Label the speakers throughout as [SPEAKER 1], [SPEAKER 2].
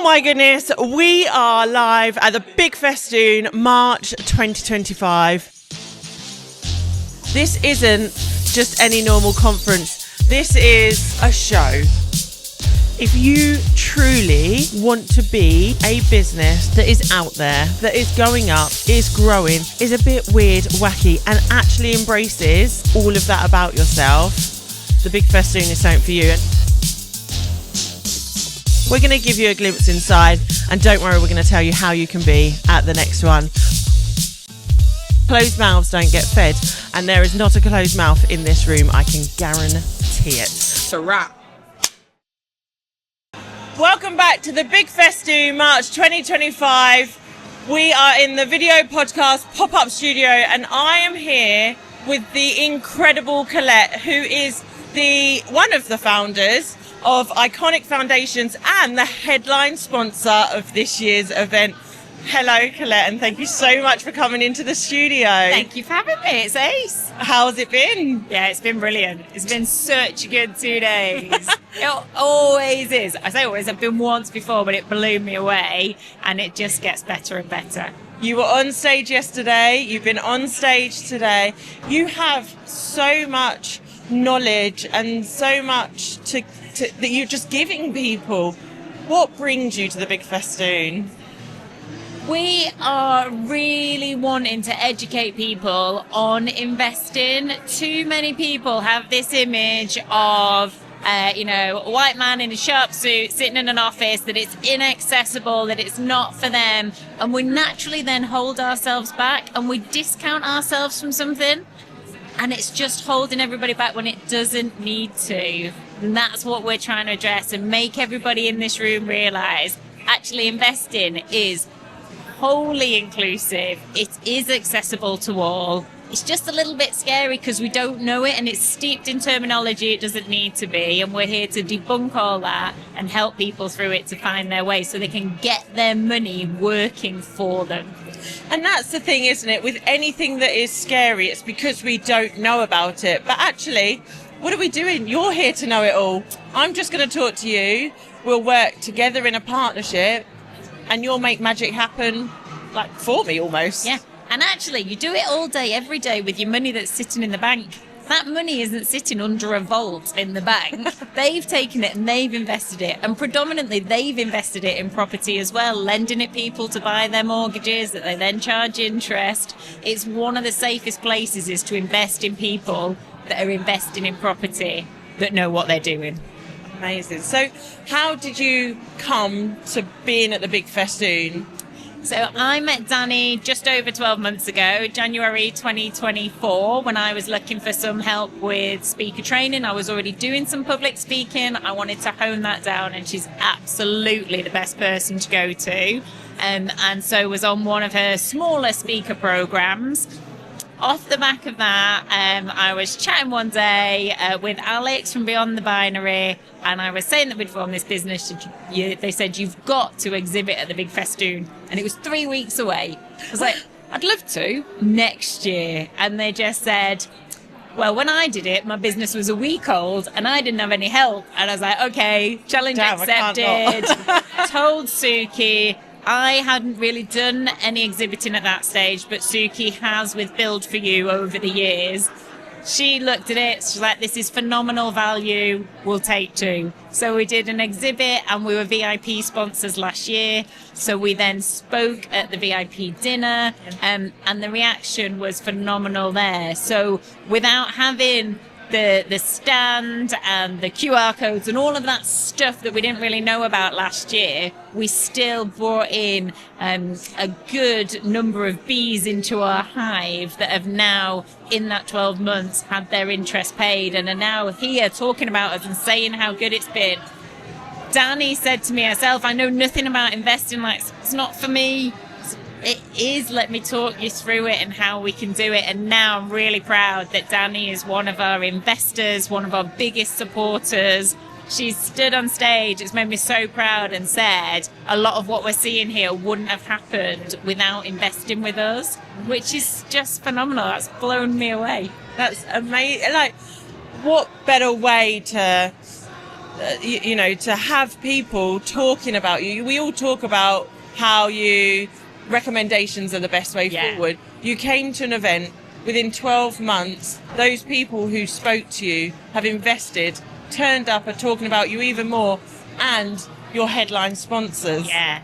[SPEAKER 1] Oh my goodness, we are live at the Big Festoon, March 2025. This isn't just any normal conference. This is a show. If you truly want to be a business that is out there, that is going up, is growing, is a bit weird, wacky, and actually embraces all of that about yourself, the Big Festoon is something for you. We're going to give you a glimpse inside, and don't worry, we're going to tell you how you can be at the next one. Closed mouths don't get fed, and there is not a closed mouth in this room, I can guarantee it.
[SPEAKER 2] It's a wrap.
[SPEAKER 1] Welcome back to the Big Festoon, March 2025. We are in the video podcast pop-up studio, and I am here with the incredible Colette, who is one of the founders of Iconic Foundations and the headline sponsor of this year's event. Hello, Colette, and thank you so much for coming into the studio.
[SPEAKER 2] Thank you for having me. It's ace.
[SPEAKER 1] How's it been?
[SPEAKER 2] Yeah, it's been brilliant. It's been such a good 2 days. It always is. I say always. I've been once before, but it blew me away, and it just gets better and better.
[SPEAKER 1] You were on stage yesterday. You've been on stage today. You have so much knowledge and so much that you're just giving people. What brings you to the Big Festoon?
[SPEAKER 2] We are really wanting to educate people on investing. Too many people have this image of a white man in a sharp suit sitting in an office, that it's inaccessible, that it's not for them, and we naturally then hold ourselves back and we discount ourselves from something, and it's just holding everybody back when it doesn't need to. And that's what we're trying to address and make everybody in this room realize actually investing is wholly inclusive. It is accessible to all. It's just a little bit scary because we don't know it, and it's steeped in terminology it doesn't need to be, and we're here to debunk all that and help people through it to find their way so they can get their money working for them.
[SPEAKER 1] And that's the thing, isn't it? With anything that is scary, it's because we don't know about it. But actually, what are we doing? You're here to know it all. I'm just going to talk to you. We'll work together in a partnership, and you'll make magic happen, like, for me almost.
[SPEAKER 2] Yeah. And actually, you do it all day, every day with your money that's sitting in the bank. That money isn't sitting under a vault in the bank. They've taken it and they've invested it. And predominantly, they've invested it in property as well, lending it people to buy their mortgages that they then charge interest. It's one of the safest places is to invest in people that are investing in property that know what they're doing.
[SPEAKER 1] Amazing. So how did you come to being at the Big Festoon?
[SPEAKER 2] So I met Danny just over 12 months ago, January 2024, when I was looking for some help with speaker training. I was already doing some public speaking. I wanted to hone that down, and she's absolutely the best person to go to. And so was on one of her smaller speaker programs. Off the back of that, I was chatting one day with Alex from Beyond the Binary, and I was saying that we'd formed this business. They said, you've got to exhibit at the Big Festoon. And it was 3 weeks away. I was like, I'd love to next year. And they just said, well, when I did it, my business was a week old and I didn't have any help. And I was like, okay, challenge accepted. Told Sukhi. I hadn't really done any exhibiting at that stage, but Sukhi has with Build For You over the years. She looked at it, she's like, this is phenomenal value, we'll take two. So we did an exhibit, and we were VIP sponsors last year. So we then spoke at the VIP dinner, and the reaction was phenomenal there. So without having the stand and the QR codes and all of that stuff that we didn't really know about last year, we still brought in a good number of bees into our hive that have now, in that 12 months, had their interest paid and are now here talking about us and saying how good it's been. Danny said to me herself, I know nothing about investing, like, it's not for me. It is, let me talk you through it and how we can do it. And now I'm really proud that Danny is one of our investors, one of our biggest supporters. She's stood on stage, it's made me so proud, and said a lot of what we're seeing here wouldn't have happened without investing with us, which is just phenomenal. That's blown me away.
[SPEAKER 1] That's amazing. Like, what better way to to have people talking about you. We all talk about how recommendations are the best way forward. You came to an event, within 12 months, those people who spoke to you have invested, turned up, are talking about you even more, and your headline sponsors.
[SPEAKER 2] Yeah.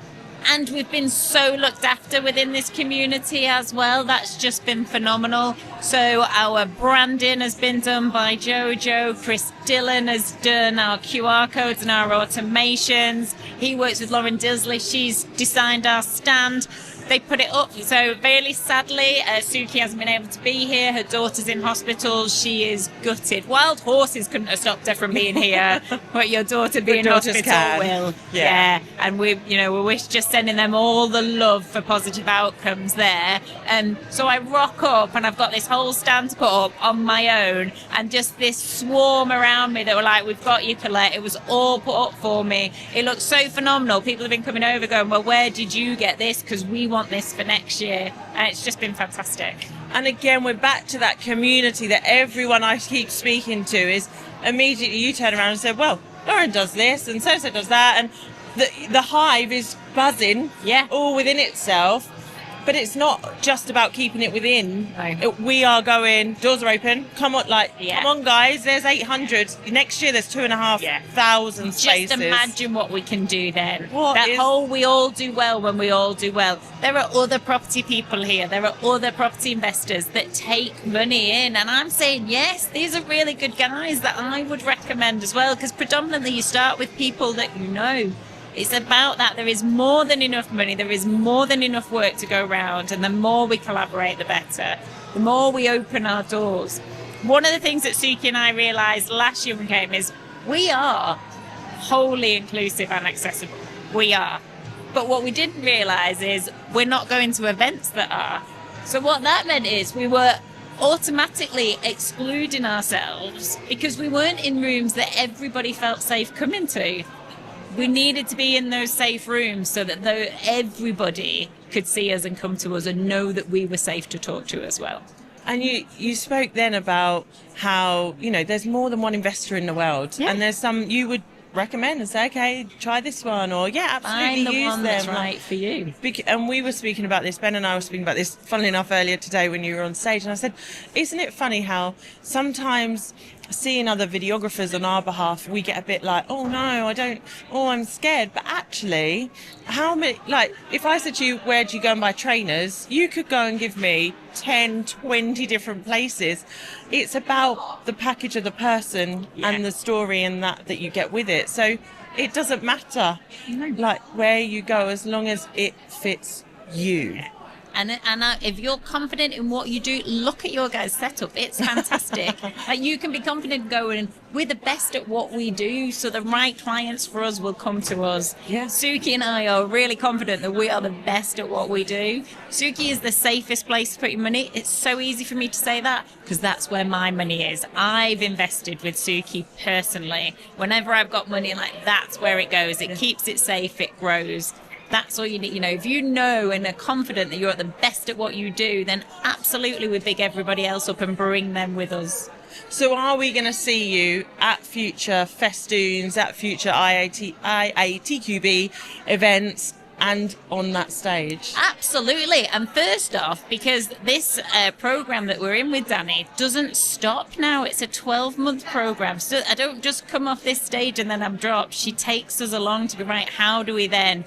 [SPEAKER 2] And we've been so looked after within this community as well. That's just been phenomenal. So our branding has been done by Jojo. Chris Dillon has done our QR codes and our automations. He works with Lauren Disley. She's designed our stand. They put it up. So really sadly, Sukhi hasn't been able to be here. Her daughter's in hospital. She is gutted. Wild horses couldn't have stopped her from being here. But your daughter being in hospital will. Yeah. And we wish just sending them all the love for positive outcomes there. And so I rock up and I've got this whole stand put up on my own, and just this swarm around me that were like, "We've got you, Colette." It was all put up for me. It looks so phenomenal. People have been coming over going, "Well, where did you get this? Because we want this for next year." And it's just been fantastic.
[SPEAKER 1] And again, we're back to that community that everyone I keep speaking to is immediately you turn around and say, "Well, Lauren does this and so does that," and the hive is buzzing all within itself. But it's not just about keeping it within.
[SPEAKER 2] No.
[SPEAKER 1] We are going, doors are open. Come on, come on, guys. There's 800. Next year, there's 2,500 spaces.
[SPEAKER 2] Just imagine what we can do then. We all do well when we all do well. There are other property people here. There are other property investors that take money in. And I'm saying, yes, these are really good guys that I would recommend as well. Because predominantly you start with people that you know. It's about that. There is more than enough money. There is more than enough work to go around. And the more we collaborate, the better. The more we open our doors. One of the things that Sukhi and I realised last year when we came is we are wholly inclusive and accessible. We are. But what we didn't realise is we're not going to events that are. So what that meant is we were automatically excluding ourselves because we weren't in rooms that everybody felt safe coming to. We needed to be in those safe rooms so that everybody could see us and come to us and know that we were safe to talk to as well.
[SPEAKER 1] And you spoke then about how, there's more than one investor in the world. Yeah. And there's some you would recommend and say, okay, try this one, or absolutely
[SPEAKER 2] find the
[SPEAKER 1] use
[SPEAKER 2] one
[SPEAKER 1] them.
[SPEAKER 2] That's right for you.
[SPEAKER 1] And we were speaking about this, Ben and I were speaking about this, funnily enough, earlier today when you were on stage, and I said, isn't it funny how sometimes seeing other videographers on our behalf, we get a bit like, I'm scared. But actually, if I said to you, where do you go and buy trainers? You could go and give me 10, 20 different places. It's about the package of the person and the story and that you get with it. So it doesn't matter where you go as long as it fits you.
[SPEAKER 2] Yeah. And if you're confident in what you do, look at your guys' setup. It's fantastic. You can be confident going, we're the best at what we do, so the right clients for us will come to us.
[SPEAKER 1] Yeah.
[SPEAKER 2] Sukhi and I are really confident that we are the best at what we do. Sukhi is the safest place to put your money. It's so easy for me to say that because that's where my money is. I've invested with Sukhi personally. Whenever I've got money, that's where it goes. It keeps it safe, it grows. That's all you need. If you know and are confident that you're at the best at what you do, then absolutely we big everybody else up and bring them with us.
[SPEAKER 1] So are we going to see you at future Festoons, at future IATQB events and on that stage?
[SPEAKER 2] Absolutely. And first off, because this program that we're in with Danny doesn't stop now. It's a 12-month program. So I don't just come off this stage and then I'm dropped. She takes us along to be right. How do we then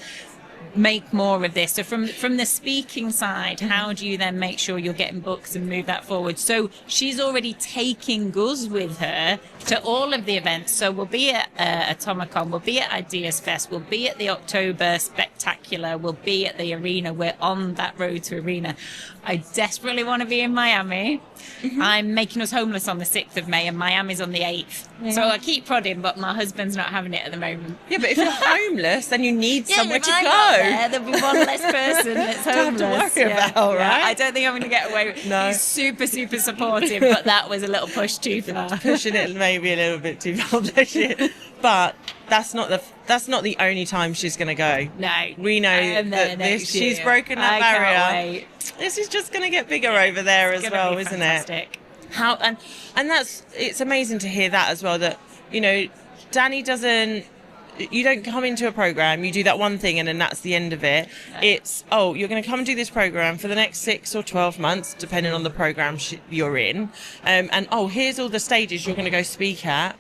[SPEAKER 2] make more of this? So from the speaking side, how do you then make sure you're getting books and move that forward? So she's already taking us with her to all of the events. So we'll be at Atomicon, we'll be at Ideas Fest, we'll be at the October Spectacular, we'll be at the Arena. We're on that road to Arena. I desperately want to be in Miami. Mm-hmm. I'm making us homeless on the 6th of May and Miami's on the 8th. Yeah. So I keep prodding, but my husband's not having it at the moment.
[SPEAKER 1] Yeah, but if you're homeless, then you need somewhere to go.
[SPEAKER 2] There'll be one less person that's homeless.
[SPEAKER 1] Don't have to worry about, right?
[SPEAKER 2] I don't think I'm going to get away with it.
[SPEAKER 1] No.
[SPEAKER 2] He's super, super supportive, but that was a little push too far.
[SPEAKER 1] Pushing it maybe a little bit too far, bless you. But that's not the only time she's going to go.
[SPEAKER 2] No.
[SPEAKER 1] We know that she's broken that barrier.
[SPEAKER 2] Can't wait.
[SPEAKER 1] This is just going to get bigger over there as well, isn't
[SPEAKER 2] fantastic.
[SPEAKER 1] it? And it's amazing to hear that as well, that Danny doesn't. You don't come into a program, you do that one thing and then that's the end of it. It's, you're going to come and do this program for the next 6 or 12 months, depending on the program you're in. Here's all the stages you're going to go speak at.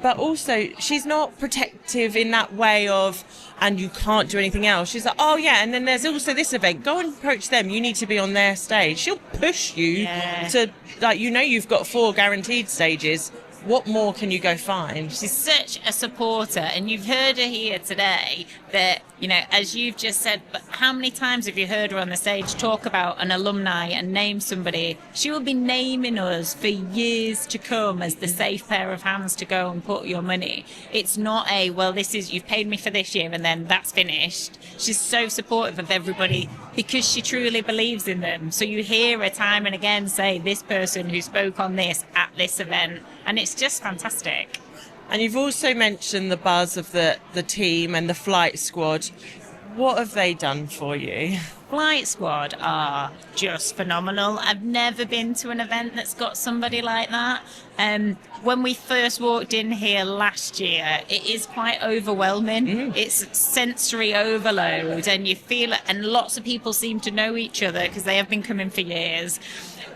[SPEAKER 1] But also, she's not protective in that way of, and you can't do anything else. She's like, and then there's also this event. Go and approach them. You need to be on their stage. She'll push you to, you've got 4 guaranteed stages. What more can you go find?
[SPEAKER 2] She's such a supporter, and you've heard her here today that, as you've just said, but how many times have you heard her on the stage talk about an alumni and name somebody? She will be naming us for years to come as the safe pair of hands to go and put your money. It's not you've paid me for this year and then that's finished. She's so supportive of everybody because she truly believes in them. So you hear her time and again say, this person who spoke on this at this event, and it's just fantastic.
[SPEAKER 1] And you've also mentioned the buzz of the team and the flight squad. What have they done for you?
[SPEAKER 2] Flight Squad are just phenomenal. I've never been to an event that's got somebody like that. When we first walked in here last year, it is quite overwhelming. It's sensory overload, and you feel it, and lots of people seem to know each other because they have been coming for years.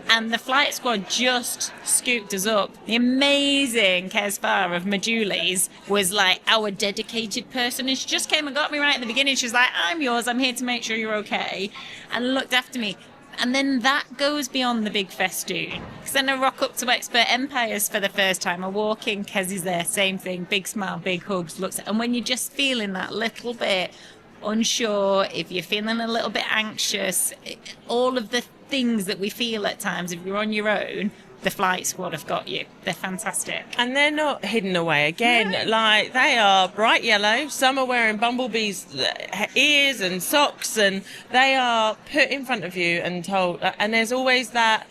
[SPEAKER 2] And the Flight Squad just scooped us up. The amazing Kesfar of Majulis was like our dedicated person. And she just came and got me right at the beginning. She was like, I'm yours. I'm here to make sure you're okay. And looked after me. And then that goes beyond the Big Festoon. Because then I rock up to Expert Empires for the first time. I walk in, Kez is there, same thing. Big smile, big hugs. And when you're just feeling that little bit unsure, if you're feeling a little bit anxious, all of the things that we feel at times if you're on your own, the Flight Squad have got you. They're fantastic.
[SPEAKER 1] And they're not hidden away again.
[SPEAKER 2] No.
[SPEAKER 1] Like, they are bright yellow. Some are wearing bumblebees ears and socks, and they are put in front of you and told, and there's always that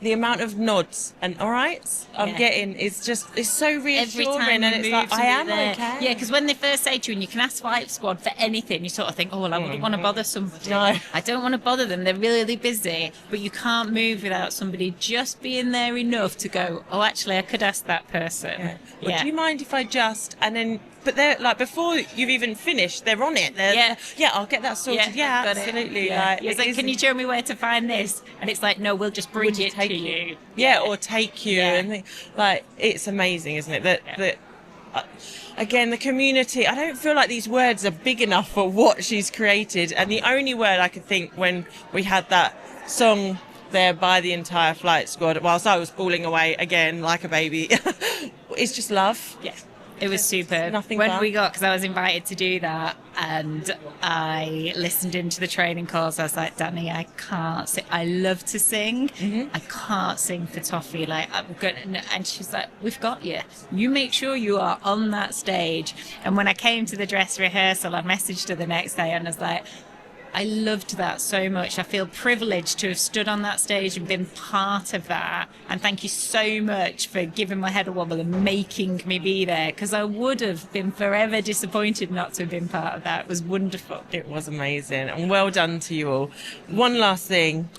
[SPEAKER 1] the amount of nods and all right I'm getting is so reassuring.
[SPEAKER 2] Every time
[SPEAKER 1] and it's like, I am
[SPEAKER 2] there.
[SPEAKER 1] okay.
[SPEAKER 2] Yeah, because when they first say to you, and you can ask Flight Squad for anything, you sort of think, I wouldn't want to bother somebody.
[SPEAKER 1] No.
[SPEAKER 2] I don't want to bother them. They're really busy, but you can't move without somebody just being there enough to go, actually, I could ask that person.
[SPEAKER 1] Well, do you mind if I and then, but they're like, before you've even finished, they're on it. I'll get that sorted. Yeah, absolutely.
[SPEAKER 2] It's like, can you show me where to find this? And it's like, no, we'll just bring it to you.
[SPEAKER 1] Or take you. And it's amazing, isn't it? That again, the community, I don't feel like these words are big enough for what she's created. And the only word I could think when we had that song there by the entire Flight Squad, whilst I was bawling away again like a baby, it's just love.
[SPEAKER 2] Yeah. It was super.
[SPEAKER 1] When
[SPEAKER 2] because I was invited to do that, and I listened into the training calls. I was like, Danny, I can't sing. I love to sing. I can't sing for Toffee. Like, I'm gonna. And she's like, we've got you. You make sure you are on that stage. And when I came to the dress rehearsal, I messaged her the next day and I was like, I loved that so much. I feel privileged to have stood on that stage and been part of that. And thank you so much for giving my head a wobble and making me be there, because I would have been forever disappointed not to have been part of that. It was wonderful.
[SPEAKER 1] It was amazing, and well done to you all. One last thing.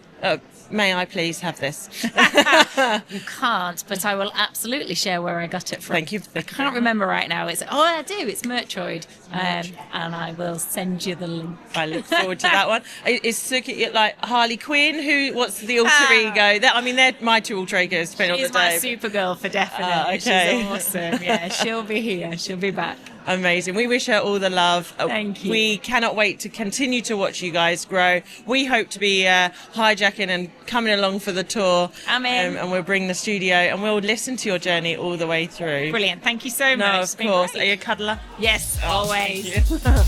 [SPEAKER 1] May I please have this?
[SPEAKER 2] You can't, but I will absolutely share where I got it from.
[SPEAKER 1] Thank you.
[SPEAKER 2] I can't remember right now. I do. It's Merchoid. And I will send you the link.
[SPEAKER 1] I look forward to that one. Is Sukhi like Harley Quinn? What's the alter ego? They're my two alter egos.
[SPEAKER 2] She's my Supergirl for definite.
[SPEAKER 1] Okay.
[SPEAKER 2] She's awesome. Yeah, she'll be here. She'll be back.
[SPEAKER 1] Amazing. We wish her all the love.
[SPEAKER 2] Thank you.
[SPEAKER 1] We cannot wait to continue to watch you guys grow. We hope to be hijacking and coming along for the tour.
[SPEAKER 2] I'm in.
[SPEAKER 1] And we'll bring the studio and we'll listen to your journey all the way through.
[SPEAKER 2] Brilliant. Thank you so much.
[SPEAKER 1] No, of course. Are you a cuddler?
[SPEAKER 2] Yes, always.
[SPEAKER 1] Thank you.